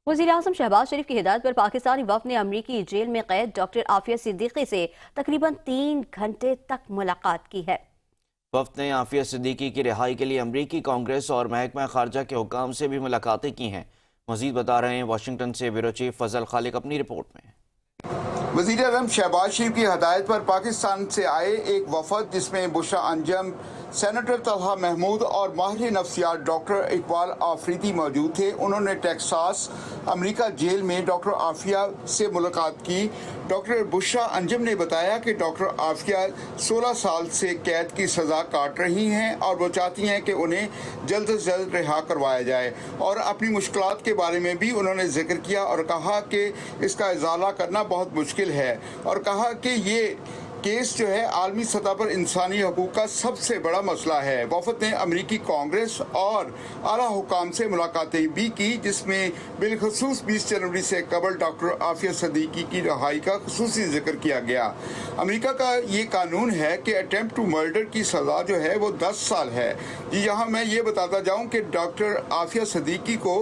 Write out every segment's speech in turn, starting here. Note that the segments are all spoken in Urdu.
وزیراعظم شہباز شریف کی ہدایت پر پاکستانی وفد نے امریکی جیل میں قید ڈاکٹر عافیہ صدیقی سے تقریباً 3 گھنٹے تک ملاقات کی ہے۔ وفد نے عافیہ صدیقی کی رہائی کے لیے امریکی کانگریس اور محکمہ خارجہ کے حکام سے بھی ملاقاتیں کی ہیں۔ مزید بتا رہے ہیں واشنگٹن سے بیورو چیف فضل خالق اپنی رپورٹ میں۔ وزیر اعظم شہباز شریف کی ہدایت پر پاکستان سے آئے ایک وفد جس میں بشرا انجم، سینیٹر طلحہ محمود اور ماہر نفسیات ڈاکٹر اقبال آفریدی موجود تھے، انہوں نے ٹیکساس امریکہ جیل میں ڈاکٹر عافیہ سے ملاقات کی۔ ڈاکٹر بشرا انجم نے بتایا کہ ڈاکٹر عافیہ 16 سال سے قید کی سزا کاٹ رہی ہیں اور وہ چاہتی ہیں کہ انہیں جلد از جلد رہا کروایا جائے، اور اپنی مشکلات کے بارے میں بھی انہوں نے ذکر کیا اور کہا کہ اس کا ازالہ کرنا بہت مشکل ہے، اور کہا کہ یہ کیس جو ہے عالمی سطح پر انسانی حقوق کا سب سے بڑا مسئلہ ہے۔ وفد نے امریکی کانگریس اور اعلیٰ حکام سے ملاقاتیں بھی کی، جس میں بالخصوص 20 جنوری سے قبل ڈاکٹر عافیہ صدیقی کی رہائی کا خصوصی ذکر کیا گیا۔ امریکہ کا یہ قانون ہے کہ اٹیمپٹ ٹو مرڈر کی سزا جو ہے وہ 10 سال ہے۔ یہاں میں یہ بتاتا جاؤں کہ ڈاکٹر عافیہ صدیقی کو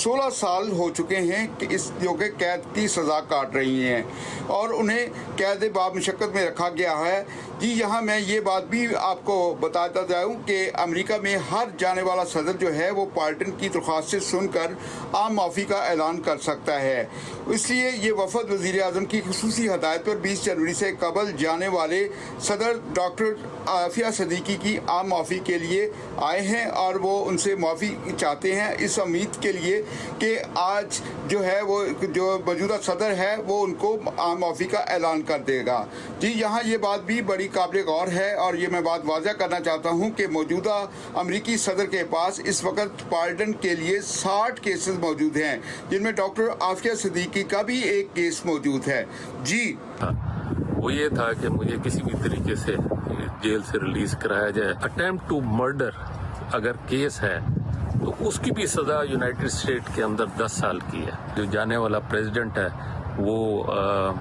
16 سال ہو چکے ہیں کہ جو کہ قید کی سزا کاٹ رہی ہیں اور انہیں قید بامشقت میں رکھا گیا ہے۔ یہاں میں یہ بات بھی آپ کو بتاتا جاؤں کہ امریکہ میں ہر جانے والا صدر جو ہے وہ پارڈن کی درخواست سے سن کر عام معافی کا اعلان کر سکتا ہے۔ اس لیے یہ وفد وزیر اعظم کی خصوصی ہدایت پر 20 جنوری سے قبل جانے والے صدر ڈاکٹر عافیہ صدیقی کی عام معافی کے لیے آئے ہیں، اور وہ ان سے معافی چاہتے ہیں اس امید کے لیے کہ آج جو ہے وہ جو موجودہ صدر ہے وہ ان کو عام معافی کا اعلان کر دے گا۔ یہاں یہ بات بھی بڑی قابل غور ہے، اور یہ میں بات واضح کرنا چاہتا ہوں کہ موجودہ امریکی صدر کے پاس اس وقت پارڈن کے لیے 60 کیسز موجود ہیں، جن میں ڈاکٹر عافیہ صدیقی کا بھی ایک کیس موجود ہے۔ وہ یہ تھا کہ مجھے کسی بھی طریقے سے جیل سے ریلیز کرایا جائے۔ اٹیمپٹ ٹو مرڈر اگر کیس ہے تو اس کی بھی سزا یونائٹڈ اسٹیٹ کے اندر 10 سال کی ہے۔ جو جانے والا پریزیڈنٹ ہے وہ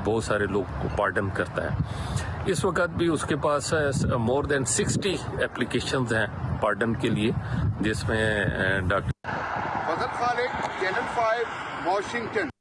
بہت سارے لوگ کو پارڈن کرتا ہے۔ اس وقت بھی اس کے پاس مور دین 60 اپلیکیشنز ہیں پارڈن کے لیے، جس میں ڈاکٹر فضل خالق، چینل 5، واشنگٹن۔